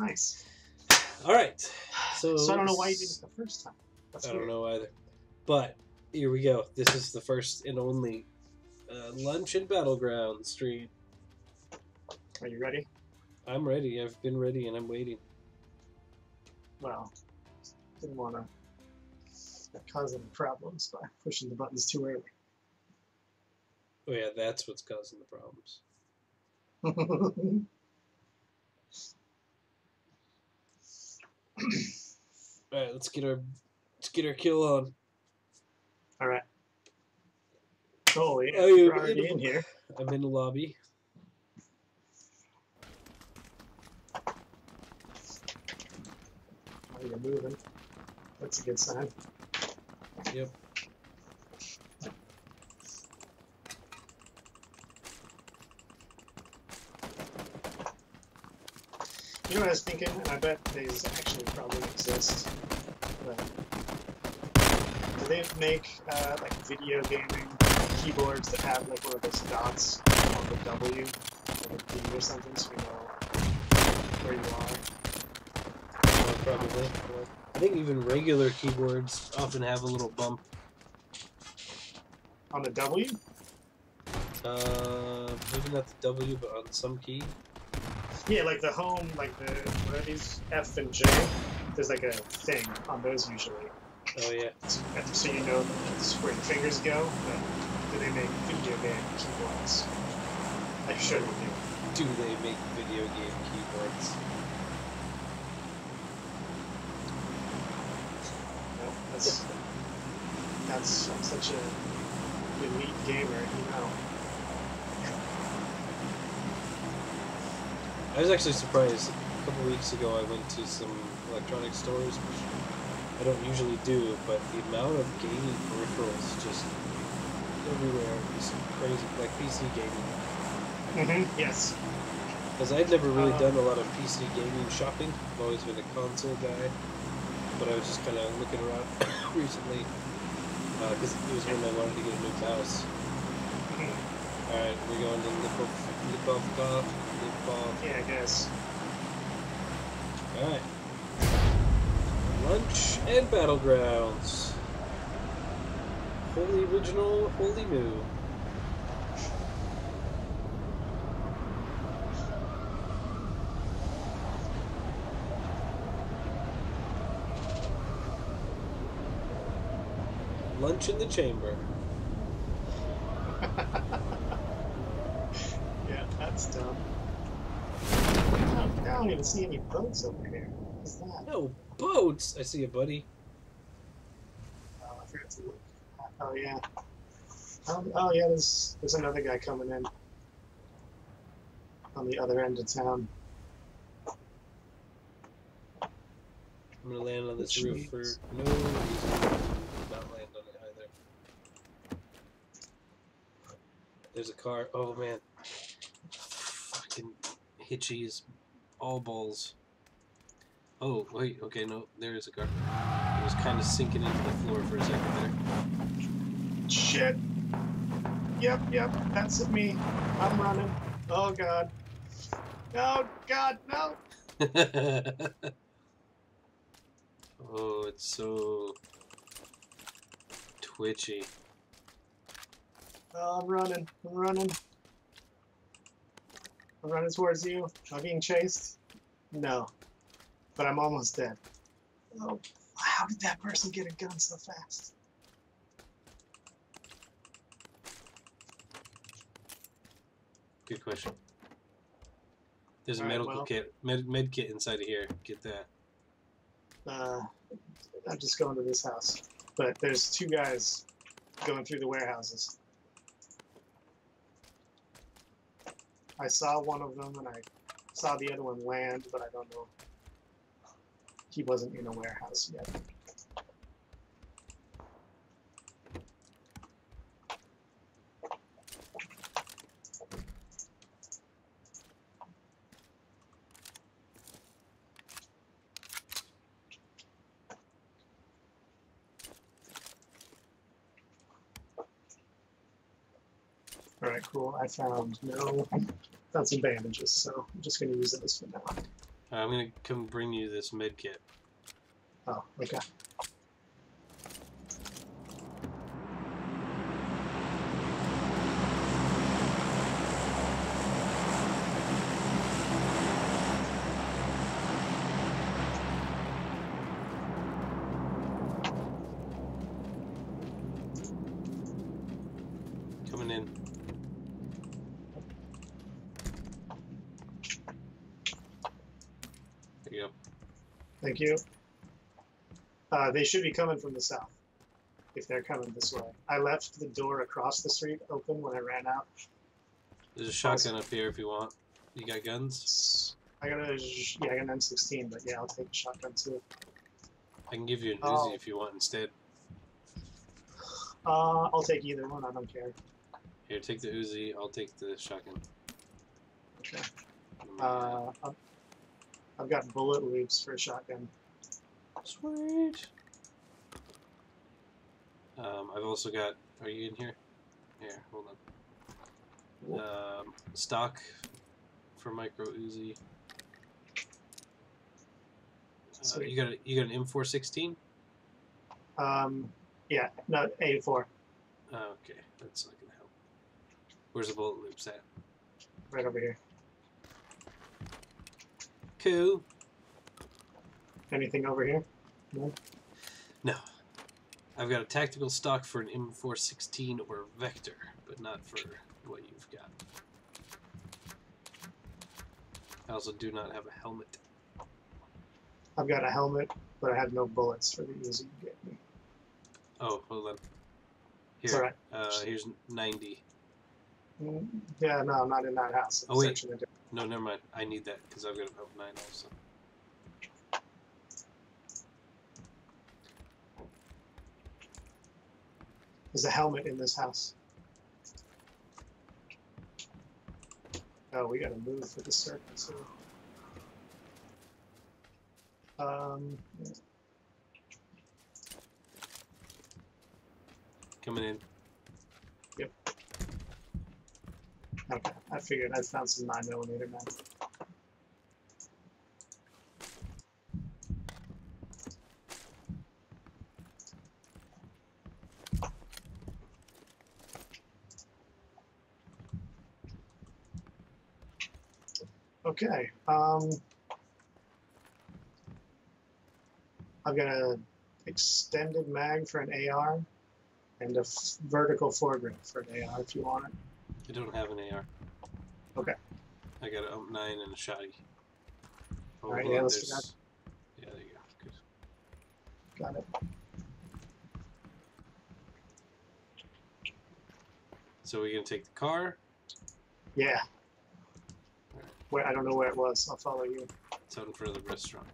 Nice. All right. So I don't know why you did it the first time. That's I weird. don't know either. But here we go. This is the first and only lunch and Battlegrounds stream. Are you ready? I'm ready. I've been ready and I'm waiting. Well, didn't want to cause any problems by pushing the buttons too early. Oh yeah, that's what's causing the problems. All right, let's get our kill on. All right. Oh yeah, you're already in here. I'm in the lobby. Oh, you're moving. That's a good sign. Yep. You know what I was thinking? I bet these actually probably exist. But do they make like video gaming keyboards that have like one of those dots on the W, like a D or something, so we know where you are? Probably. I think even regular keyboards often have a little bump. On the W? Maybe not the W, but on some key. Yeah, like the home, like the, what are these, F and J? There's like a thing on those usually. Oh yeah. So you know that's where the fingers go, but do they make video game keyboards? I'm sure they do. Do they make video game keyboards? No, that's I'm such a elite gamer, you know. I was actually surprised. A couple weeks ago, I went to some electronic stores, which I don't usually do, but the amount of gaming peripherals just everywhere is crazy, like PC gaming. Yes. Because I'd never really done a lot of PC gaming shopping. I've always been a console guy, but I was just kind of looking around recently because it was when I wanted to get a new mouse. All right, we're going to lip off. Yeah, I guess. Alright. Lunch and Battlegrounds. Holy original, holy new. Lunch in the chamber. Yeah, that's dumb. I don't even see any boats over here. What's that? No boats! I see a buddy. Oh, I forgot to look. Oh, yeah. Oh, yeah, there's another guy coming in on the other end of town. I'm gonna land on this roof for no reason. Not land on it either. There's a car. Oh, man. Fucking hitchies. All balls. Oh, wait, okay, no, there is a car. It was kind of sinking into the floor for a second there. Shit. Yep, that's me. I'm running. Oh, God. No, God, no! Oh, it's so twitchy. Oh, I'm running towards you. Am I being chased? No. But I'm almost dead. Oh, how did that person get a gun so fast? Good question. There's a medical kit, med kit inside of here. Get that. I'm just going to this house. But there's two guys going through the warehouses. I saw one of them and I saw the other one land, but I don't know. He wasn't in a warehouse yet. Alright, cool. I found some bandages, so I'm just going to use those for now. I'm gonna come bring you this med kit. Oh, okay. Coming in. There you go. Thank you. They should be coming from the south, if they're coming this way. I left the door across the street open when I ran out. There's a shotgun up here if you want. You got guns? I got an M16, but yeah, I'll take a shotgun too. I can give you an Uzi if you want instead. I'll take either one. I don't care. Here, take the Uzi. I'll take the shotgun. Okay. I've got bullet loops for a shotgun. Sweet. I've also got. Are you in here? Here, hold on. Stock for micro Uzi. You got an M416? Yeah, no, A4. Okay, that's not gonna help. Where's the bullet loops at? Right over here. Cool. Anything over here? No. No. I've got a tactical stock for an M416 or Vector, but not for what you've got. I also do not have a helmet. I've got a helmet, but I have no bullets for the Uzi you get me. Oh, hold on. Here, it's all right. Here's 90. Yeah, no, I'm not in that house. Oh, wait. No, never mind. I need that because I've got a 9 also. There's a helmet in this house. Oh, we gotta move for the circle too. Yeah. Coming in. Yep. Okay, I figured I found some 9mm now. Okay. I've got an extended mag for an AR and a vertical foregrip for an AR if you want it. I don't have an AR. Okay. I got an UMP 9 and a shotty. Oh, all right, hold yeah, on, let's do that. Yeah, there you go. Good. Got it. So we're gonna take the car. Yeah. Where I don't know where it was. I'll follow you. It's out in front of the restaurant.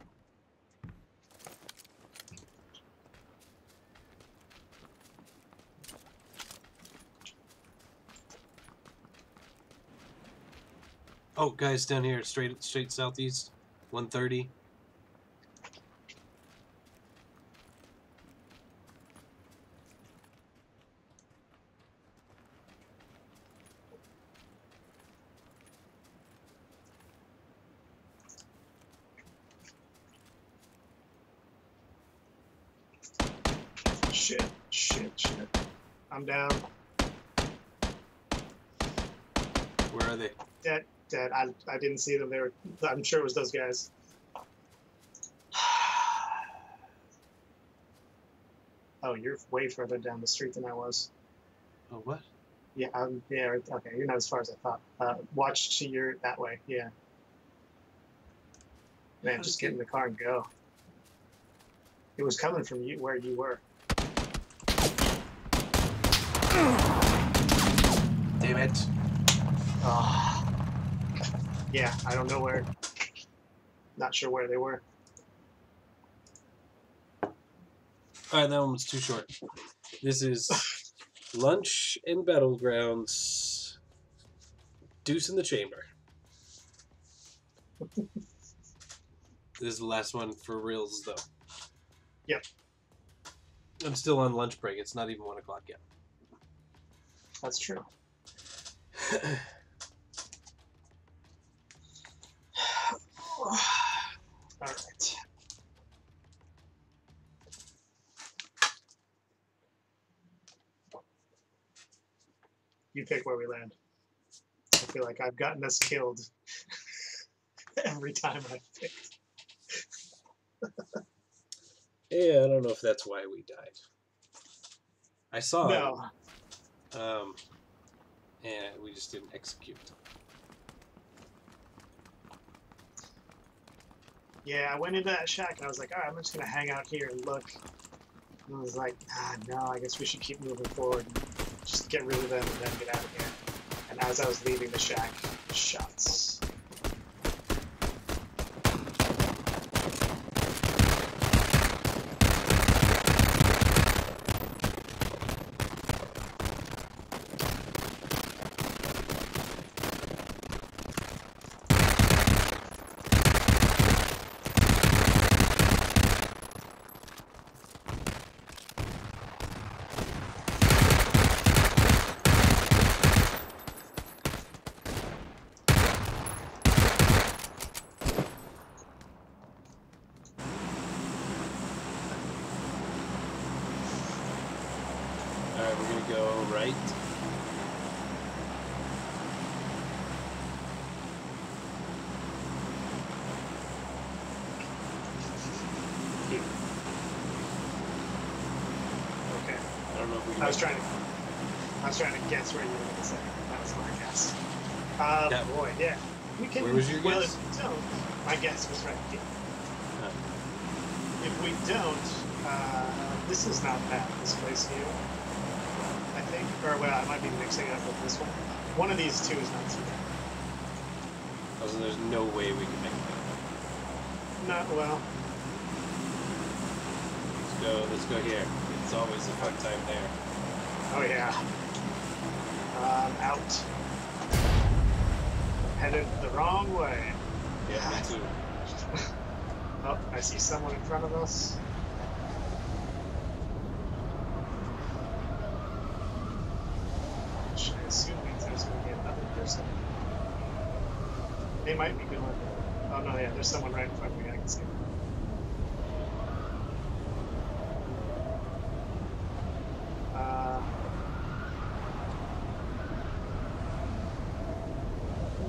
Oh, guys, down here, straight southeast, 130. Shit. I'm down. Where are they? Dead. I didn't see them. I'm sure it was those guys. Oh, you're way further down the street than I was. Oh, what? Yeah, yeah, okay, you're not as far as I thought. Watch to your that way, yeah. Man, just get in the car and go. It was coming from you where you were. Damn it. Yeah, I don't know where. Not sure where they were. Alright, that one was too short. This is Lunch and Battlegrounds. Deuce in the Chamber. This is the last one for reals, though. Yep. I'm still on lunch break. It's not even 1 o'clock yet. That's true. Alright. You pick where we land. I feel like I've gotten us killed every time I've picked. Yeah, I don't know if that's why we died. I saw No. him. And we just didn't execute. Yeah, I went into that shack and I was like, alright, I'm just gonna hang out here and look. And I was like, no, I guess we should keep moving forward and just get rid of them and then get out of here. And as I was leaving the shack, shots. Alright, we're gonna go right. Here. Okay. I don't know if we can. I was trying to guess where you were going to say. That was my guess. Yeah. Boy, yeah. We can. Where was your well, guess? if we don't, my guess was right here. If we don't, this is not bad. This place here, I think, or well, I might be mixing it up with this one. One of these two is not too bad. Oh, so there's no way we can make that. Not well. Let's go here. It's always a fun time there. Oh yeah. Out. Headed the wrong way. Yeah, me too. Oh, I see someone in front of us. Which I assume means there's going to be another person. They might be going. Oh no, yeah, there's someone right in front of me. I can see them.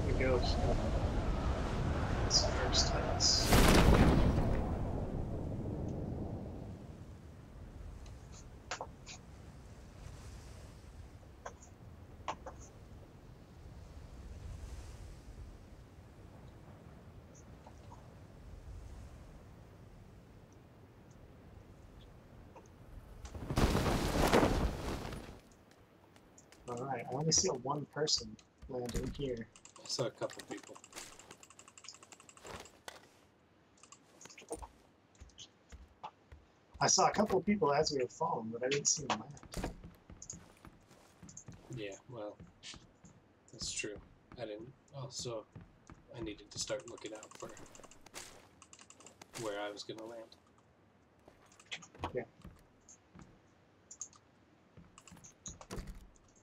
We go this first house. Alright, I only see one person landing here. I saw a couple people. I saw a couple of people as we were falling, but I didn't see them land. Yeah, well, that's true. I didn't. Also, I needed to start looking out for where I was going to land. Yeah.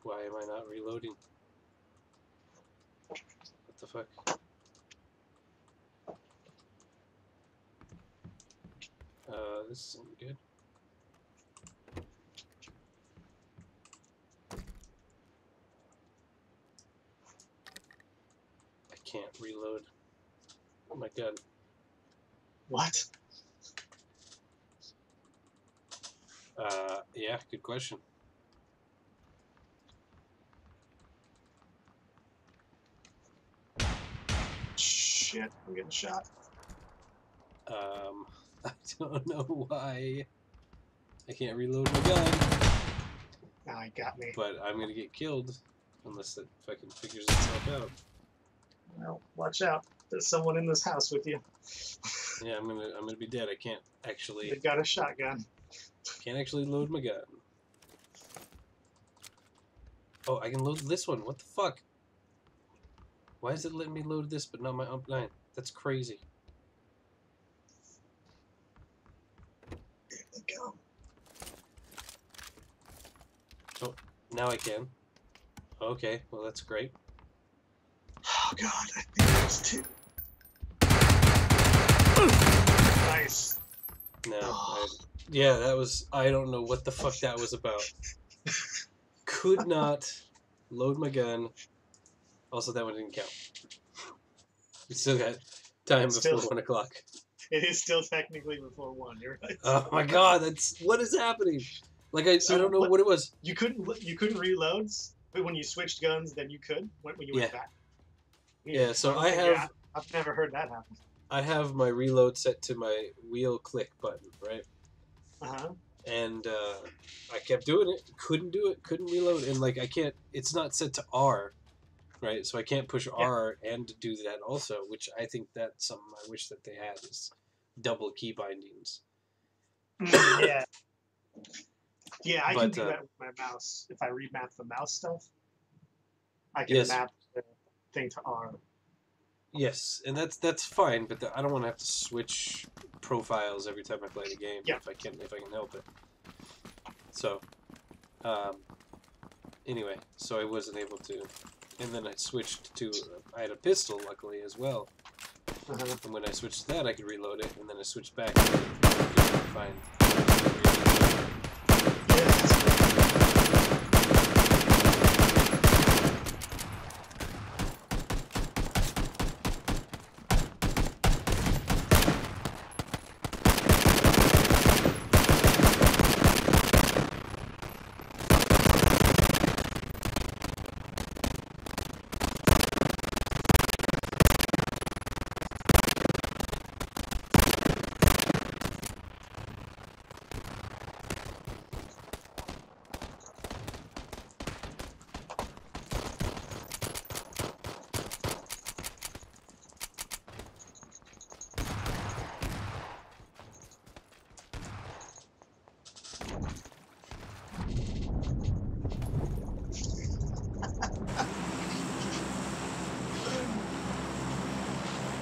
Why am I not reloading? What the fuck? This isn't good. I can't reload. Oh my god. What? Yeah, good question. Shit, I'm getting shot. I don't know why. I can't reload my gun. Now he got me. But I'm gonna get killed unless it fucking figures itself out. Well, watch out. There's someone in this house with you. Yeah, I'm gonna be dead. I can't actually. They've got a shotgun. Can't actually load my gun. Oh, I can load this one. What the fuck? Why is it letting me load this but not my UMP9? That's crazy. There they go. Oh, now I can. Okay, well that's great. Oh god, I think there's two. Yeah, that was. I don't know what the fuck that was about. Could not load my gun. Also, that one didn't count. We still got time Still, before 1 o'clock. it is still technically before 1. You're right. Oh my god, that's what is happening? Like I So don't know what it was. you couldn't reload, but when you switched guns, then you could when you Yeah, went back. Weird. yeah. So I don't think I've never heard that happen. I have my reload set to my wheel click button, right? Uh-huh. And I kept doing it, couldn't do it, couldn't reload, and like I can't. It's not set to R, right? So I can't push Yeah. R and do that also, which I think that's something I wish that they had is double key bindings. Yeah. Yeah, I can But do that with my mouse. If I remap the mouse stuff, I can yes, map the thing to R. yes, and that's fine. But I don't want to have to switch profiles every time I play the game Yeah. if I can help it. So, anyway, so I wasn't able to, and then I switched to I had a pistol luckily as well. Uh-huh. And when I switched to that, I could reload it, and then I switched back. And fine. Yeah, that's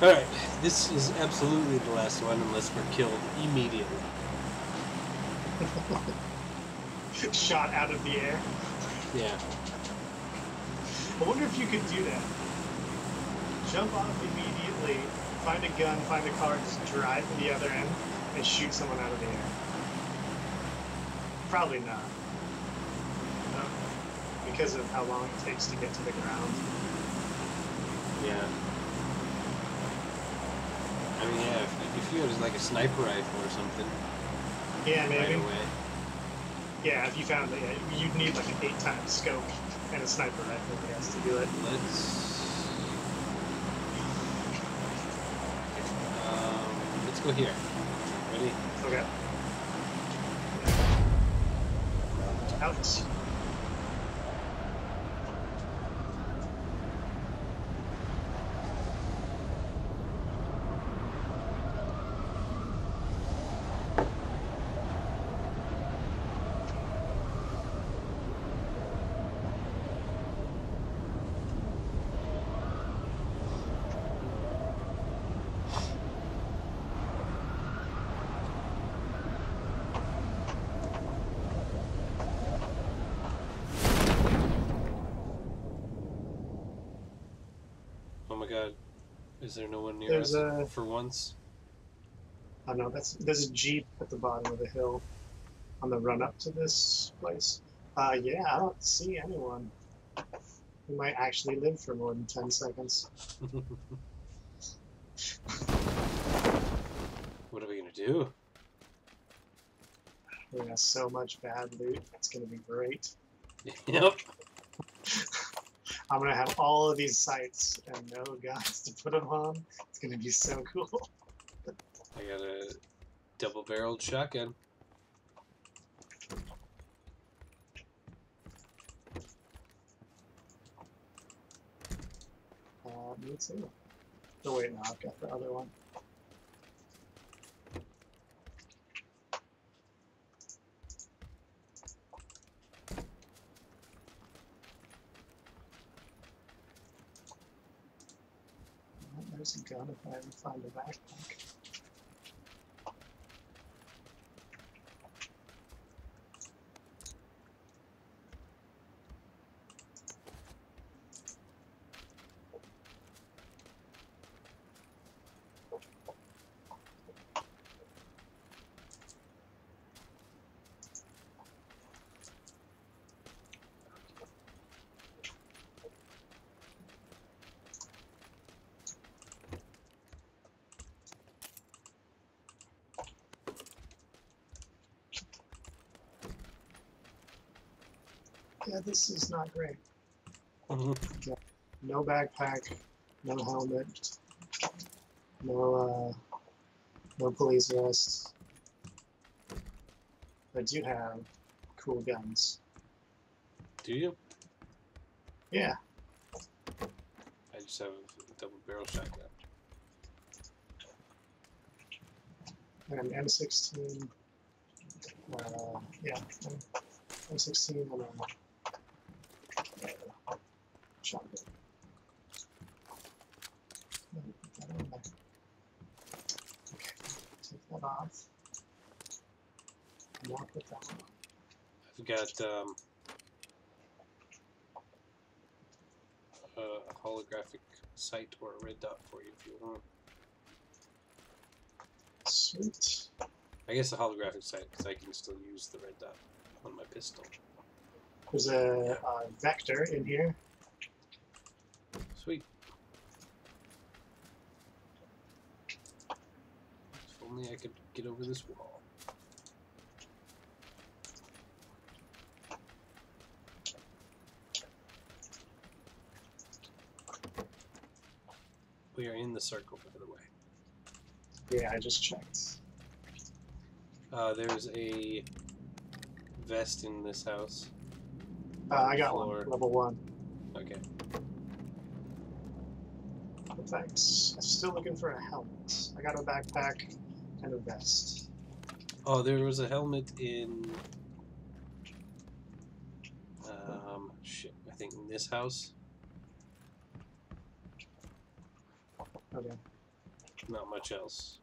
Alright, this is absolutely the last one unless we're killed immediately. shot out of the air. Yeah. I wonder if you could do that. Jump off immediately, find a gun, find a car, just drive to the other end, and shoot someone out of the air. Probably not. No. Because of how long it takes to get to the ground. Yeah. I mean, yeah, if you had like a sniper rifle or something. Yeah, maybe. Right away. Yeah, if you found that, yeah, you'd need like an 8x scope and a sniper rifle, I guess, to do it. Let's go here. Ready? Okay. Out. Oh my god. Is there no one near There's us for once? I don't know, there's a Jeep at the bottom of the hill on the run up to this place. Yeah, I don't see anyone who might actually live for more than 10 seconds. What are we gonna do? We have so much bad loot. It's gonna be great. Yep. I'm gonna have all of these sights and no guns to put them on. It's gonna be so cool. I got a double-barreled shotgun. Me too. Oh wait, no, I've got the other one. Well, there's a gun if I ever find a backpack. Yeah, this is not great. Mm-hmm. No backpack, no helmet, no police vest. I do have cool guns. Do you? Yeah. I just have a double barrel shotgun. And an M16. Yeah, M16 and a shotgun. Let me put that on there. Okay, take that off. Now put that on. I've got a holographic sight or a red dot for you if you want. Sweet. I guess a holographic sight because I can still use the red dot on my pistol. There's a vector in here. Sweet. If only I could get over this wall. We are in the circle, by the way. Yeah, I just checked. There's a vest in this house. I got Floor. one, level 1. Okay. But thanks. I'm still looking for a helmet. I got a backpack and a vest. Oh, there was a helmet in... shit, I think in this house. Okay. Not much else.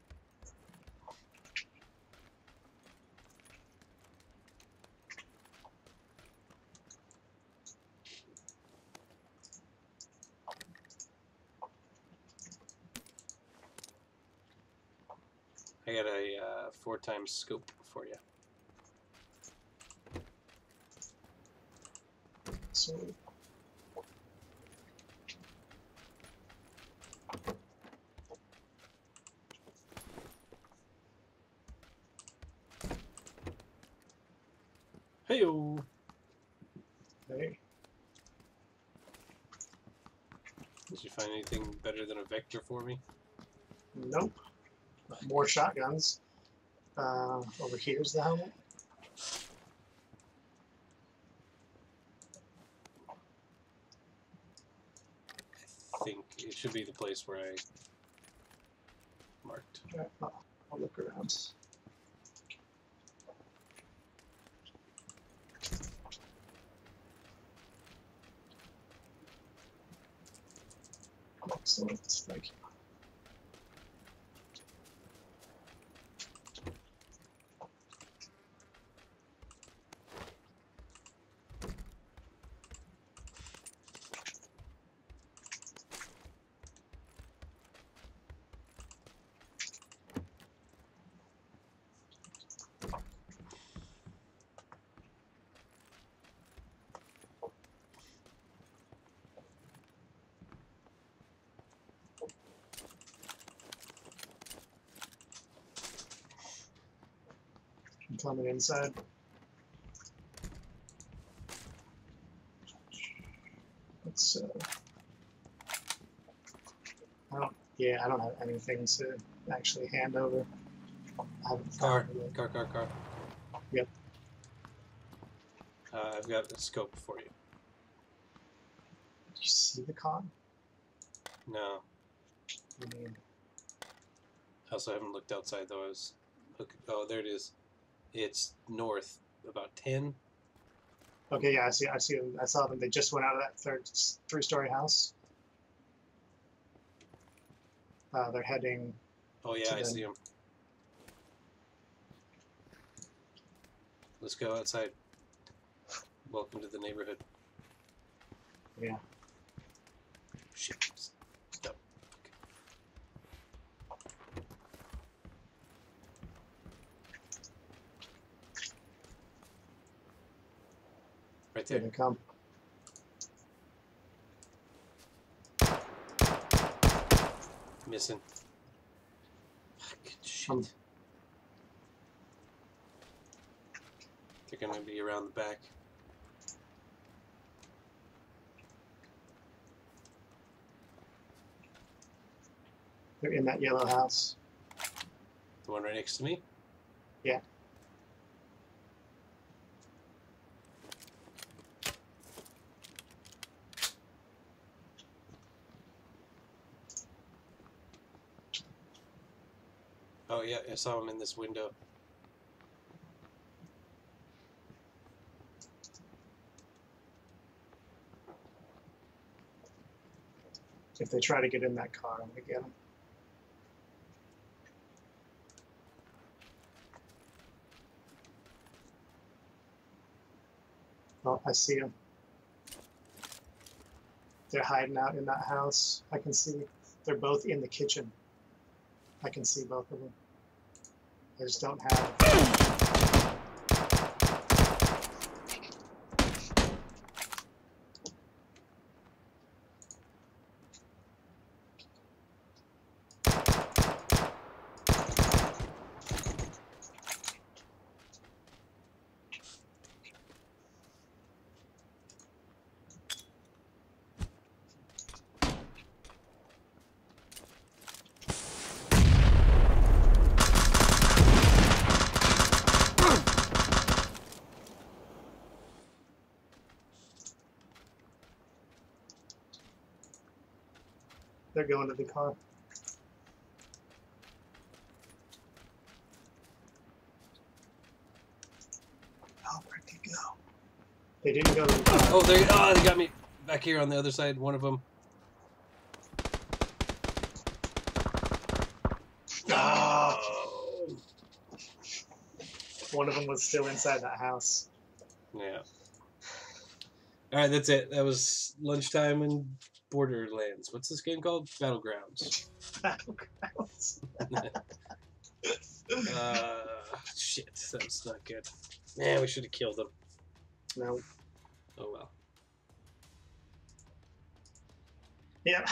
I got a 4x scope for you. So Hey-o! hey, Did you find anything better than a vector for me? nope. More shotguns. Over here's the helmet. I think it should be the place where I marked. I'll look around. Excellent, thank you. I'm coming inside. Let's. I don't have anything to actually hand over. I haven't found it. Car. Yep. I've got a scope for you. Did you see the con? No. I mean, I also haven't looked outside though. Oh, there it is. It's north, about 10. okay, yeah, I see them. I saw them. They just went out of that three-story house. They're heading. Oh yeah, I see them. Let's go outside. Welcome to the neighborhood. Yeah. Shit. Stop. Okay. Right Here there. they come. Missing. Fucking shit. They're gonna be around the back. They're in that yellow house. The one right next to me? Yeah. Oh, yeah, I saw him in this window. If they try to get in that car, I'm gonna get them. Oh, I see them. They're hiding out in that house. I can see. They're both in the kitchen. I can see both of them. I just don't have. They're going to the car. Oh, where'd they go? They didn't go to the car. Oh, they got me back here on the other side. One of them. Oh. One of them was still inside that house. Yeah. All right, that's it. That was lunchtime in Borderlands. What's this game called? Battlegrounds. Battlegrounds. Shit, that was not good. Man, we should have killed them. No. Oh well. Yeah.